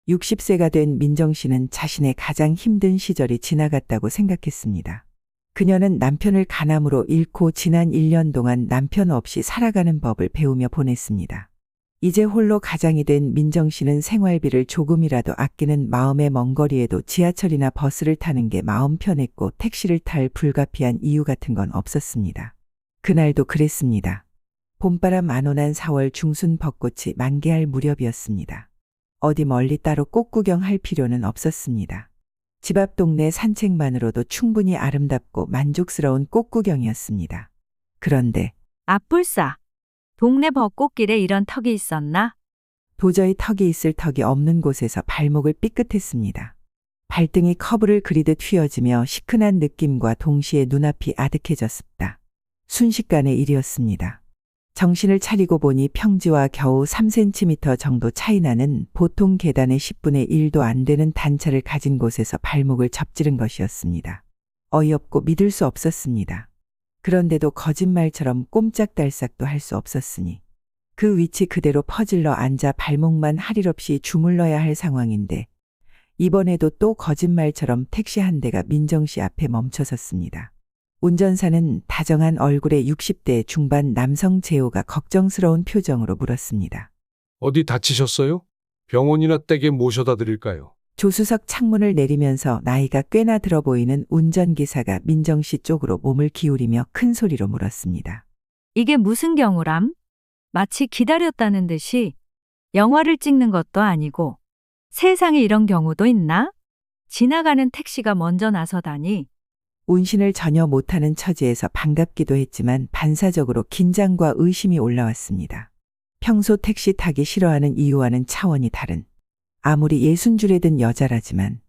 60세가 된 민정 씨는 자신의 가장 힘든 시절이 지나갔다고 생각했습니다. 그녀는 남편을 간암으로 잃고 지난 1년 동안 남편 없이 살아가는 법을 배우며 보냈습니다. 이제 홀로 가장이 된 민정 씨는 생활비를 조금이라도 아끼는 마음에 먼 거리에도 지하철이나 버스를 타는 게 마음 편했고 택시를 탈 불가피한 이유 같은 건 없었습니다. 그날도 그랬습니다. 봄바람 안온한 4월 중순 벚꽃이 만개할 무렵이었습니다. 어디 멀리 따로 꽃 구경할 필요는 없었습니다. 집 앞 동네 산책만으로도 충분히 아름답고 만족스러운 꽃 구경이었습니다. 그런데 앞불싸. 동네 벚꽃길에 이런 턱이 있었나? 도저히 턱이 있을 턱이 없는 곳에서 발목을 삐끗했습니다. 발등이 커브를 그리듯 휘어지며 시큰한 느낌과 동시에 눈앞이 아득해졌습니다. 순식간의 일이었습니다. 정신을 차리고 보니 평지와 겨우 3cm 정도 차이 나는 보통 계단의 10분의 1도 안 되는 단차를 가진 곳에서 발목을 접지른 것이었습니다. 어이없고 믿을 수 없었습니다. 그런데도 거짓말처럼 꼼짝달싹도 할 수 없었으니 그 위치 그대로 퍼질러 앉아 발목만 할 일 없이 주물러야 할 상황인데 이번에도 또 거짓말처럼 택시 한 대가 민정 씨 앞에 멈춰섰습니다. 운전사는 다정한 얼굴의 60대 중반 남성 재호가 걱정스러운 표정으로 물었습니다. 어디 다치셨어요? 병원이나 댁에 모셔다 드릴까요? 조수석 창문을 내리면서 나이가 꽤나 들어 보이는 운전기사가 민정 씨 쪽으로 몸을 기울이며 큰 소리로 물었습니다. 이게 무슨 경우람? 마치 기다렸다는 듯이 영화를 찍는 것도 아니고 세상에 이런 경우도 있나? 지나가는 택시가 먼저 나서다니. 운신을 전혀 못하는 처지에서 반갑기도 했지만 반사적으로 긴장과 의심이 올라왔습니다. 평소 택시 타기 싫어하는 이유와는 차원이 다른 아무리 예순줄에 든 여자라지만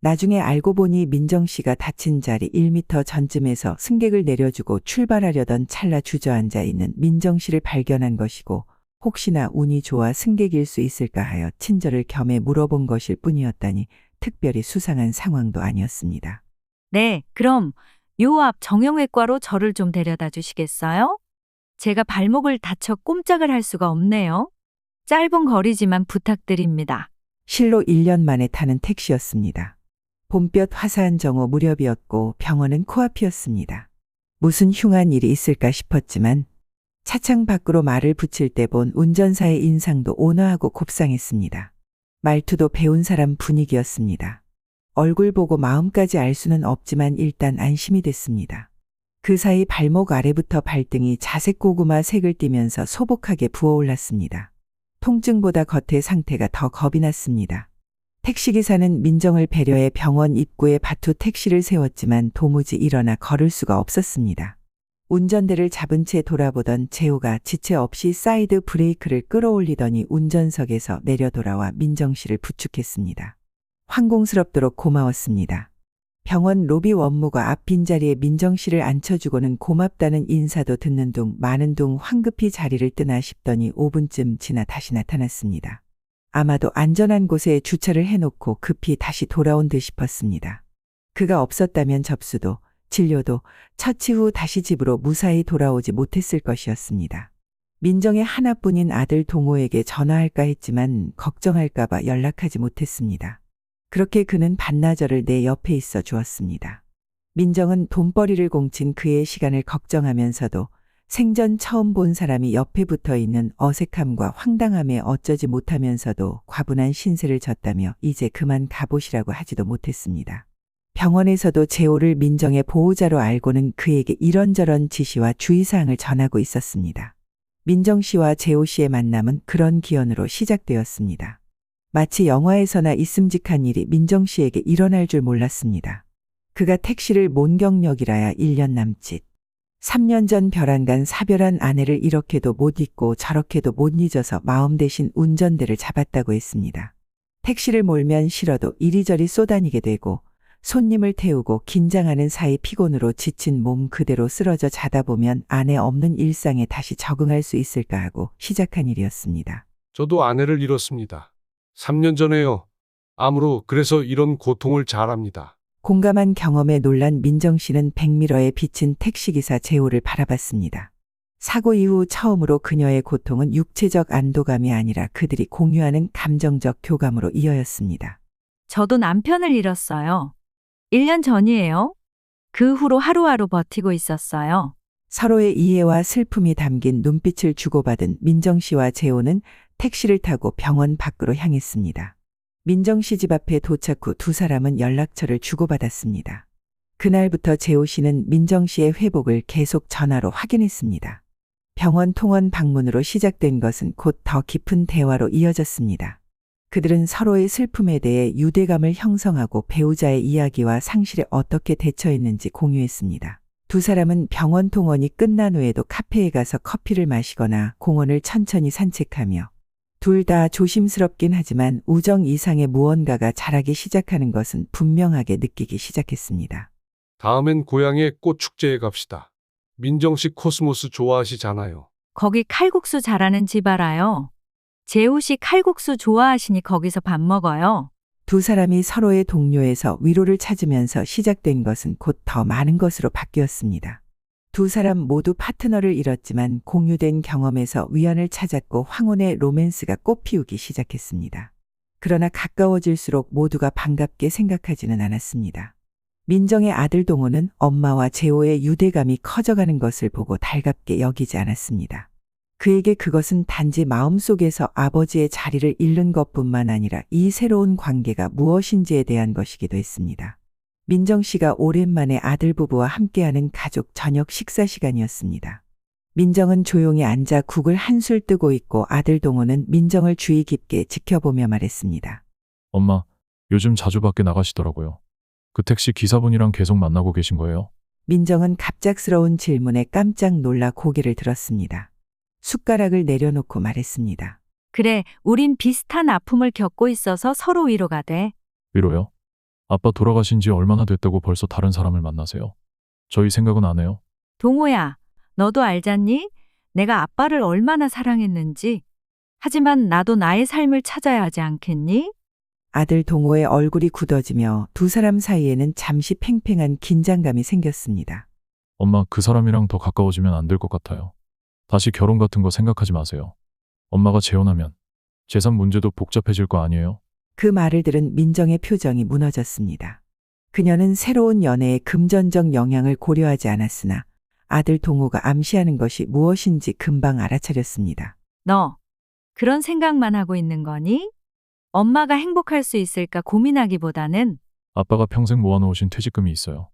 나중에 알고 보니 민정 씨가 다친 자리 1m 전쯤에서 승객을 내려주고 출발하려던 찰나 주저앉아 있는 민정 씨를 발견한 것이고 혹시나 운이 좋아 승객일 수 있을까 하여 친절을 겸해 물어본 것일 뿐이었다니 특별히 수상한 상황도 아니었습니다. 네, 그럼 요 앞 정형외과로 저를 좀 데려다 주시겠어요? 제가 발목을 다쳐 꼼짝을 할 수가 없네요. 짧은 거리지만 부탁드립니다. 실로 1년 만에 타는 택시였습니다. 봄볕 화사한 정오 무렵이었고 병원은 코앞이었습니다. 무슨 흉한 일이 있을까 싶었지만 차창 밖으로 말을 붙일 때 본 운전사의 인상도 온화하고 곱상했습니다. 말투도 배운 사람 분위기였습니다. 얼굴 보고 마음까지 알 수는 없지만 일단 안심이 됐습니다. 그 사이 발목 아래부터 발등이 자색 고구마 색을 띠면서 소복하게 부어올랐습니다. 통증보다 겉의 상태가 더 겁이 났습니다. 택시기사는 민정을 배려해 병원 입구에 바투 택시를 세웠지만 도무지 일어나 걸을 수가 없었습니다. 운전대를 잡은 채 돌아보던 재호가 지체 없이 사이드 브레이크를 끌어올리더니 운전석에서 내려 돌아와 민정 씨를 부축했습니다. 황공스럽도록 고마웠습니다. 병원 로비 원무가 앞 빈자리에 민정 씨를 앉혀주고는 고맙다는 인사도 듣는 둥 마는 둥 황급히 자리를 뜨나 싶더니 5분쯤 지나 다시 나타났습니다. 아마도 안전한 곳에 주차를 해놓고 급히 다시 돌아온 듯 싶었습니다. 그가 없었다면 접수도 진료도 처치 후 다시 집으로 무사히 돌아오지 못했을 것이었습니다. 민정의 하나뿐인 아들 동호에게 전화할까 했지만 걱정할까 봐 연락하지 못했습니다. 그렇게 그는 반나절을 내 옆에 있어 주었습니다. 민정은 돈벌이를 공친 그의 시간을 걱정하면서도 생전 처음 본 사람이 옆에 붙어 있는 어색함과 황당함에 어쩌지 못하면서도 과분한 신세를 졌다며 이제 그만 가보시라고 하지도 못했습니다. 병원에서도 재호를 민정의 보호자로 알고는 그에게 이런저런 지시와 주의사항을 전하고 있었습니다. 민정 씨와 재호 씨의 만남은 그런 기원으로 시작되었습니다. 마치 영화에서나 있음직한 일이 민정 씨에게 일어날 줄 몰랐습니다. 그가 택시를 몬 경력이라야 1년 남짓. 3년 전 벼랑간 사별한 아내를 이렇게도 못 잊고 저렇게도 못 잊어서 마음 대신 운전대를 잡았다고 했습니다. 택시를 몰면 싫어도 이리저리 쏘다니게 되고 손님을 태우고 긴장하는 사이 피곤으로 지친 몸 그대로 쓰러져 자다 보면 아내 없는 일상에 다시 적응할 수 있을까 하고 시작한 일이었습니다. 저도 아내를 잃었습니다. 3년 전에요. 암으로. 그래서 이런 고통을 잘 압니다. 공감한 경험에 놀란 민정 씨는 백미러에 비친 택시기사 재호를 바라봤습니다. 사고 이후 처음으로 그녀의 고통은 육체적 안도감이 아니라 그들이 공유하는 감정적 교감으로 이어였습니다. 저도 남편을 잃었어요. 1년 전이에요. 그 후로 하루하루 버티고 있었어요. 서로의 이해와 슬픔이 담긴 눈빛을 주고받은 민정 씨와 재호는 택시를 타고 병원 밖으로 향했습니다. 민정 씨 집 앞에 도착 후 두 사람은 연락처를 주고받았습니다. 그날부터 재호 씨는 민정 씨의 회복을 계속 전화로 확인했습니다. 병원 통원 방문으로 시작된 것은 곧 더 깊은 대화로 이어졌습니다. 그들은 서로의 슬픔에 대해 유대감을 형성하고 배우자의 이야기와 상실에 어떻게 대처했는지 공유했습니다. 두 사람은 병원 통원이 끝난 후에도 카페에 가서 커피를 마시거나 공원을 천천히 산책하며 둘 다 조심스럽긴 하지만 우정 이상의 무언가가 자라기 시작하는 것은 분명하게 느끼기 시작했습니다. 다음엔 고향에 꽃 축제에 갑시다. 민정 씨 코스모스 좋아하시잖아요. 거기 칼국수 잘하는 집 알아요. 재우 씨 칼국수 좋아하시니 거기서 밥 먹어요. 두 사람이 서로의 동료에서 위로를 찾으면서 시작된 것은 곧 더 많은 것으로 바뀌었습니다. 두 사람 모두 파트너를 잃었지만 공유된 경험에서 위안을 찾았고 황혼의 로맨스가 꽃피우기 시작했습니다. 그러나 가까워질수록 모두가 반갑게 생각하지는 않았습니다. 민정의 아들 동호는 엄마와 재호의 유대감이 커져가는 것을 보고 달갑게 여기지 않았습니다. 그에게 그것은 단지 마음속에서 아버지의 자리를 잃는 것뿐만 아니라 이 새로운 관계가 무엇인지에 대한 것이기도 했습니다. 민정 씨가 오랜만에 아들 부부와 함께하는 가족 저녁 식사 시간이었습니다. 민정은 조용히 앉아 국을 한술 뜨고 있고 아들 동호는 민정을 주의 깊게 지켜보며 말했습니다. 엄마, 요즘 자주 밖에 나가시더라고요. 그 택시 기사분이랑 계속 만나고 계신 거예요? 민정은 갑작스러운 질문에 깜짝 놀라 고개를 들었습니다. 숟가락을 내려놓고 말했습니다. 그래, 우린 비슷한 아픔을 겪고 있어서 서로 위로가 돼. 위로요? 아빠 돌아가신 지 얼마나 됐다고 벌써 다른 사람을 만나세요? 저희 생각은 안 해요? 동호야, 너도 알잖니? 내가 아빠를 얼마나 사랑했는지. 하지만 나도 나의 삶을 찾아야 하지 않겠니? 아들 동호의 얼굴이 굳어지며 두 사람 사이에는 잠시 팽팽한 긴장감이 생겼습니다. 엄마, 그 사람이랑 더 가까워지면 안 될 것 같아요. 다시 결혼 같은 거 생각하지 마세요. 엄마가 재혼하면 재산 문제도 복잡해질 거 아니에요? 그 말을 들은 민정의 표정이 무너졌습니다. 그녀는 새로운 연애의 금전적 영향을 고려하지 않았으나 아들 동호가 암시하는 것이 무엇인지 금방 알아차렸습니다. 너, 그런 생각만 하고 있는 거니? 엄마가 행복할 수 있을까 고민하기보다는 아빠가 평생 모아놓으신 퇴직금이 있어요.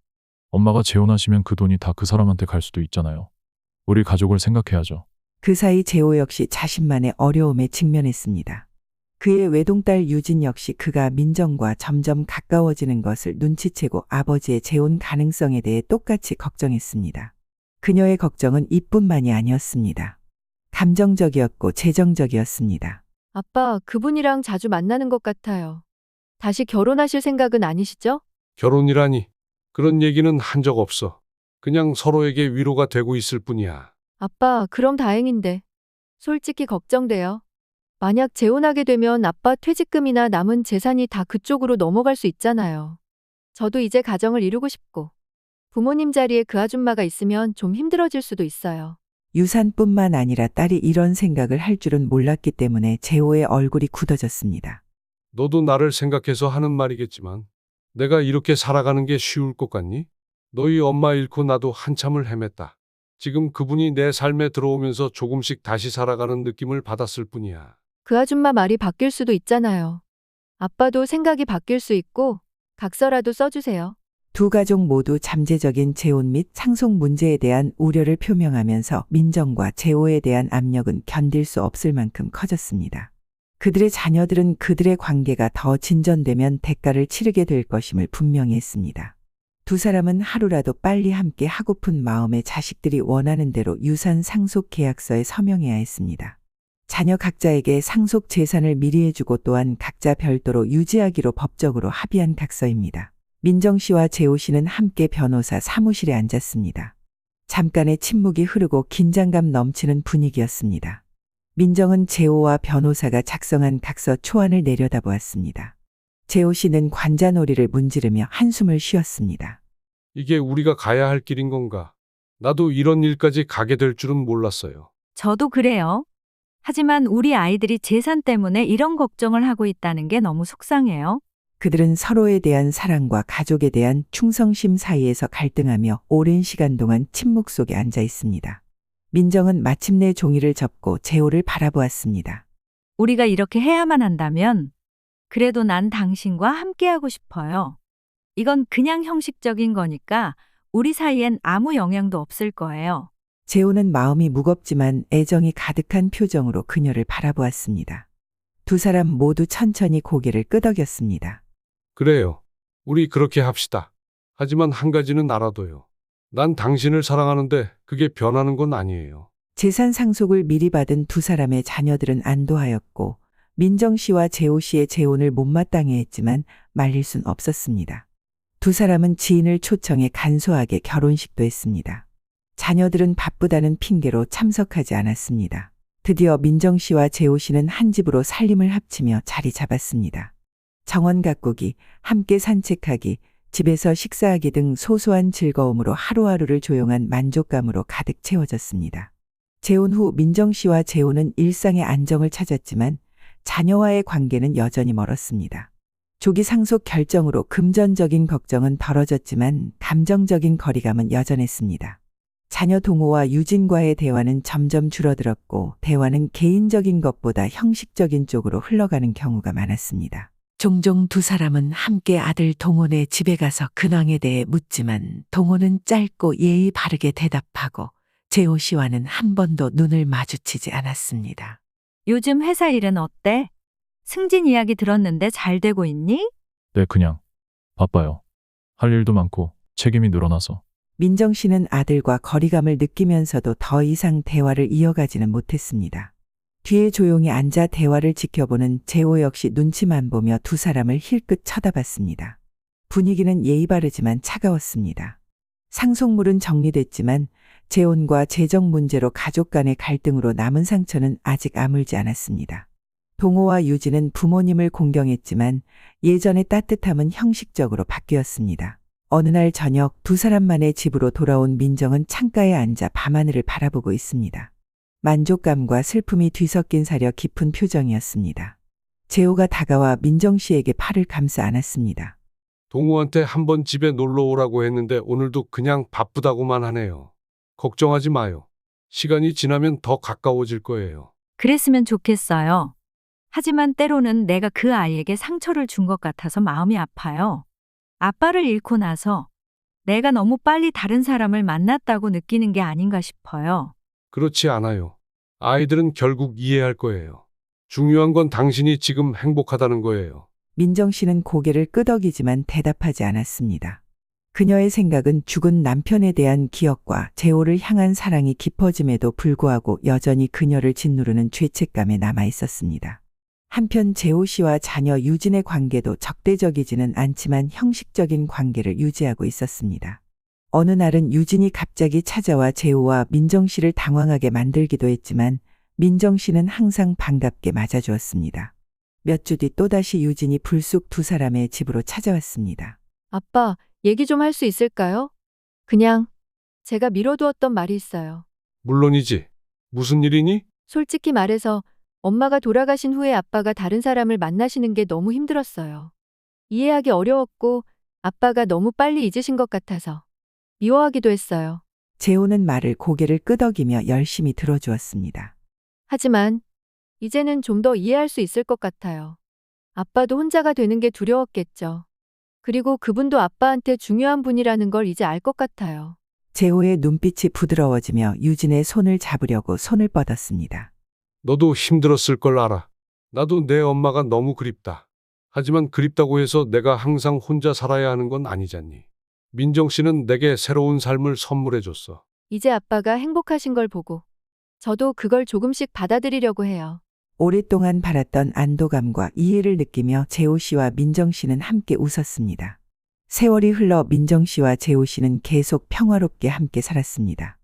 엄마가 재혼하시면 그 돈이 다 그 사람한테 갈 수도 있잖아요. 우리 가족을 생각해야죠. 그 사이 재호 역시 자신만의 어려움에 직면했습니다. 그의 외동딸 유진 역시 그가 민정과 점점 가까워지는 것을 눈치채고 아버지의 재혼 가능성에 대해 똑같이 걱정했습니다. 그녀의 걱정은 이뿐만이 아니었습니다. 감정적이었고 재정적이었습니다. 아빠, 그분이랑 자주 만나는 것 같아요. 다시 결혼하실 생각은 아니시죠? 결혼이라니. 그런 얘기는 한 적 없어. 그냥 서로에게 위로가 되고 있을 뿐이야. 아빠, 그럼 다행인데. 솔직히 걱정돼요. 만약 재혼하게 되면 아빠 퇴직금이나 남은 재산이 다 그쪽으로 넘어갈 수 있잖아요. 저도 이제 가정을 이루고 싶고. 부모님 자리에 그 아줌마가 있으면 좀 힘들어질 수도 있어요. 유산뿐만 아니라 딸이 이런 생각을 할 줄은 몰랐기 때문에 재호의 얼굴이 굳어졌습니다. 너도 나를 생각해서 하는 말이겠지만 내가 이렇게 살아가는 게 쉬울 것 같니? 너희 엄마 잃고 나도 한참을 헤맸다. 지금 그분이 내 삶에 들어오면서 조금씩 다시 살아가는 느낌을 받았을 뿐이야. 그 아줌마 말이 바뀔 수도 있잖아요. 아빠도 생각이 바뀔 수 있고 각서라도 써주세요. 두 가족 모두 잠재적인 재혼 및 상속 문제에 대한 우려를 표명하면서 민정과 재호에 대한 압력은 견딜 수 없을 만큼 커졌습니다. 그들의 자녀들은 그들의 관계가 더 진전되면 대가를 치르게 될 것임을 분명히 했습니다. 두 사람은 하루라도 빨리 함께 하고픈 마음에 자식들이 원하는 대로 유산 상속 계약서에 서명해야 했습니다. 자녀 각자에게 상속 재산을 미리 해주고 또한 각자 별도로 유지하기로 법적으로 합의한 각서입니다. 민정 씨와 재호 씨는 함께 변호사 사무실에 앉았습니다. 잠깐의 침묵이 흐르고 긴장감 넘치는 분위기였습니다. 민정은 재호와 변호사가 작성한 각서 초안을 내려다보았습니다. 재호 씨는 관자놀이를 문지르며 한숨을 쉬었습니다. 이게 우리가 가야 할 길인 건가? 나도 이런 일까지 가게 될 줄은 몰랐어요. 저도 그래요. 하지만 우리 아이들이 재산 때문에 이런 걱정을 하고 있다는 게 너무 속상해요. 그들은 서로에 대한 사랑과 가족에 대한 충성심 사이에서 갈등하며 오랜 시간 동안 침묵 속에 앉아 있습니다. 민정은 마침내 종이를 접고 재호를 바라보았습니다. 우리가 이렇게 해야만 한다면 그래도 난 당신과 함께하고 싶어요. 이건 그냥 형식적인 거니까 우리 사이엔 아무 영향도 없을 거예요. 재호는 마음이 무겁지만 애정이 가득한 표정으로 그녀를 바라보았습니다. 두 사람 모두 천천히 고개를 끄덕였습니다. 그래요. 우리 그렇게 합시다. 하지만 한 가지는 알아둬요. 난 당신을 사랑하는데 그게 변하는 건 아니에요. 재산 상속을 미리 받은 두 사람의 자녀들은 안도하였고 민정 씨와 재호 씨의 재혼을 못마땅해 했지만 말릴 순 없었습니다. 두 사람은 지인을 초청해 간소하게 결혼식도 했습니다. 자녀들은 바쁘다는 핑계로 참석하지 않았습니다. 드디어 민정 씨와 재호 씨는 한 집으로 살림을 합치며 자리 잡았습니다. 정원 가꾸기, 함께 산책하기, 집에서 식사하기 등 소소한 즐거움으로 하루하루를 조용한 만족감으로 가득 채워졌습니다. 재혼 후 민정 씨와 재호는 일상의 안정을 찾았지만 자녀와의 관계는 여전히 멀었습니다. 조기 상속 결정으로 금전적인 걱정은 덜어졌지만 감정적인 거리감은 여전했습니다. 자녀 동호와 유진과의 대화는 점점 줄어들었고 대화는 개인적인 것보다 형식적인 쪽으로 흘러가는 경우가 많았습니다. 종종 두 사람은 함께 아들 동원의 집에 가서 근황에 대해 묻지만 동원은 짧고 예의 바르게 대답하고 재호 씨와는 한 번도 눈을 마주치지 않았습니다. 요즘 회사 일은 어때? 승진 이야기 들었는데 잘 되고 있니? 네, 그냥 바빠요. 할 일도 많고 책임이 늘어나서. 민정 씨는 아들과 거리감을 느끼면서도 더 이상 대화를 이어가지는 못했습니다. 뒤에 조용히 앉아 대화를 지켜보는 재호 역시 눈치만 보며 두 사람을 힐끗 쳐다봤습니다. 분위기는 예의 바르지만 차가웠습니다. 상속물은 정리됐지만 재혼과 재정 문제로 가족 간의 갈등으로 남은 상처는 아직 아물지 않았습니다. 동호와 유진은 부모님을 공경했지만 예전의 따뜻함은 형식적으로 바뀌었습니다. 어느 날 저녁 두 사람만의 집으로 돌아온 민정은 창가에 앉아 밤하늘을 바라보고 있습니다. 만족감과 슬픔이 뒤섞인 사려 깊은 표정이었습니다. 재호가 다가와 민정 씨에게 팔을 감싸 안았습니다. 동우한테 한번 집에 놀러 오라고 했는데 오늘도 그냥 바쁘다고만 하네요. 걱정하지 마요. 시간이 지나면 더 가까워질 거예요. 그랬으면 좋겠어요. 하지만 때로는 내가 그 아이에게 상처를 준 것 같아서 마음이 아파요. 아빠를 잃고 나서 내가 너무 빨리 다른 사람을 만났다고 느끼는 게 아닌가 싶어요. 그렇지 않아요. 아이들은 결국 이해할 거예요. 중요한 건 당신이 지금 행복하다는 거예요. 민정 씨는 고개를 끄덕이지만 대답하지 않았습니다. 그녀의 생각은 죽은 남편에 대한 기억과 재호를 향한 사랑이 깊어짐에도 불구하고 여전히 그녀를 짓누르는 죄책감에 남아 있었습니다. 한편 재호 씨와 자녀 유진의 관계도 적대적이지는 않지만 형식적인 관계를 유지하고 있었습니다. 어느 날은 유진이 갑자기 찾아와 재호와 민정 씨를 당황하게 만들기도 했지만 민정 씨는 항상 반갑게 맞아주었습니다. 몇 주 뒤 또다시 유진이 불쑥 두 사람의 집으로 찾아왔습니다. 아빠, 얘기 좀 할 수 있을까요? 그냥 제가 미뤄두었던 말이 있어요. 물론이지. 무슨 일이니? 솔직히 말해서 엄마가 돌아가신 후에 아빠가 다른 사람을 만나시는 게 너무 힘들었어요. 이해하기 어려웠고 아빠가 너무 빨리 잊으신 것 같아서 미워하기도 했어요. 재호는 말을 고개를 끄덕이며 열심히 들어주었습니다. 하지만 이제는 좀 더 이해할 수 있을 것 같아요. 아빠도 혼자가 되는 게 두려웠겠죠. 그리고 그분도 아빠한테 중요한 분이라는 걸 이제 알 것 같아요. 재호의 눈빛이 부드러워지며 유진의 손을 잡으려고 손을 뻗었습니다. 너도 힘들었을 걸 알아. 나도 내 엄마가 너무 그립다. 하지만 그립다고 해서 내가 항상 혼자 살아야 하는 건 아니잖니. 민정 씨는 내게 새로운 삶을 선물해줬어. 이제 아빠가 행복하신 걸 보고 저도 그걸 조금씩 받아들이려고 해요. 오랫동안 바랐던 안도감과 이해를 느끼며 재호 씨와 민정 씨는 함께 웃었습니다. 세월이 흘러 민정 씨와 재호 씨는 계속 평화롭게 함께 살았습니다.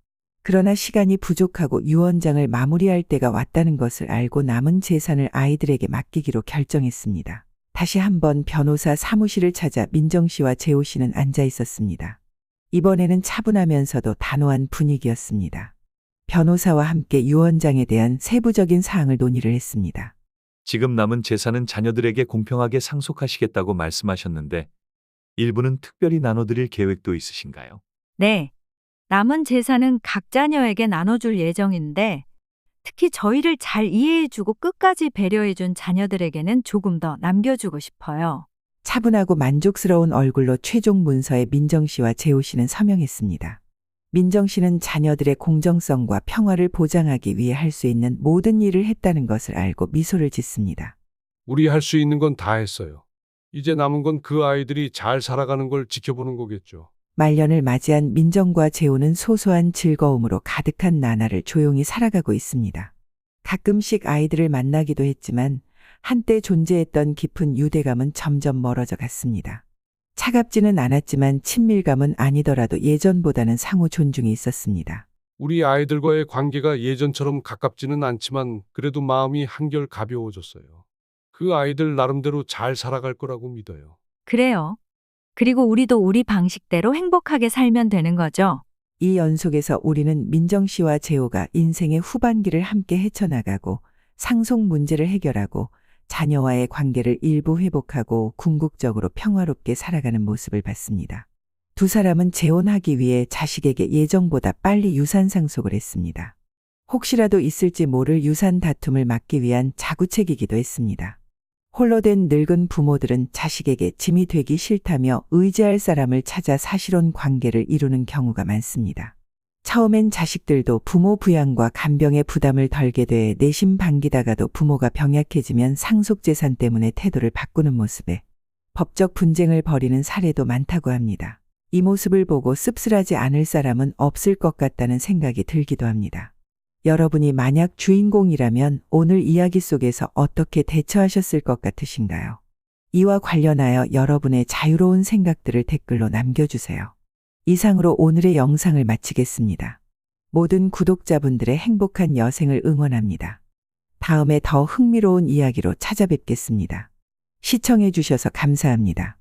그러나 시간이 부족하고 유언장을 마무리할 때가 왔다는 것을 알고 남은 재산을 아이들에게 맡기기로 결정했습니다. 다시 한번 변호사 사무실을 찾아 민정 씨와 재호 씨는 앉아 있었습니다. 이번에는 차분하면서도 단호한 분위기였습니다. 변호사와 함께 유언장에 대한 세부적인 사항을 논의를 했습니다. 지금 남은 재산은 자녀들에게 공평하게 상속하시겠다고 말씀하셨는데 일부는 특별히 나눠드릴 계획도 있으신가요? 네. 남은 재산은 각 자녀에게 나눠줄 예정인데 특히 저희를 잘 이해해주고 끝까지 배려해준 자녀들에게는 조금 더 남겨주고 싶어요. 차분하고 만족스러운 얼굴로 최종 문서에 민정 씨와 재호 씨는 서명했습니다. 민정 씨는 자녀들의 공정성과 평화를 보장하기 위해 할 수 있는 모든 일을 했다는 것을 알고 미소를 짓습니다. 우리 할 수 있는 건 다 했어요. 이제 남은 건 그 아이들이 잘 살아가는 걸 지켜보는 거겠죠. 말년을 맞이한 민정과 재호는 소소한 즐거움으로 가득한 나날을 조용히 살아가고 있습니다. 가끔씩 아이들을 만나기도 했지만 한때 존재했던 깊은 유대감은 점점 멀어져 갔습니다. 차갑지는 않았지만 친밀감은 아니더라도 예전보다는 상호 존중이 있었습니다. 우리 아이들과의 관계가 예전처럼 가깝지는 않지만 그래도 마음이 한결 가벼워졌어요. 그 아이들 나름대로 잘 살아갈 거라고 믿어요. 그래요. 그리고 우리도 우리 방식대로 행복하게 살면 되는 거죠. 이 연속에서 우리는 민정 씨와 재호가 인생의 후반기를 함께 헤쳐나가고 상속 문제를 해결하고 자녀와의 관계를 일부 회복하고 궁극적으로 평화롭게 살아가는 모습을 봤습니다. 두 사람은 재혼하기 위해 자식에게 예정보다 빨리 유산 상속을 했습니다. 혹시라도 있을지 모를 유산 다툼을 막기 위한 자구책이기도 했습니다. 홀로 된 늙은 부모들은 자식에게 짐이 되기 싫다며 의지할 사람을 찾아 사실혼 관계를 이루는 경우가 많습니다. 처음엔 자식들도 부모 부양과 간병의 부담을 덜게 돼 내심 반기다가도 부모가 병약해지면 상속재산 때문에 태도를 바꾸는 모습에 법적 분쟁을 벌이는 사례도 많다고 합니다. 이 모습을 보고 씁쓸하지 않을 사람은 없을 것 같다는 생각이 들기도 합니다. 여러분이 만약 주인공이라면 오늘 이야기 속에서 어떻게 대처하셨을 것 같으신가요? 이와 관련하여 여러분의 자유로운 생각들을 댓글로 남겨주세요. 이상으로 오늘의 영상을 마치겠습니다. 모든 구독자분들의 행복한 여생을 응원합니다. 다음에 더 흥미로운 이야기로 찾아뵙겠습니다. 시청해 주셔서 감사합니다.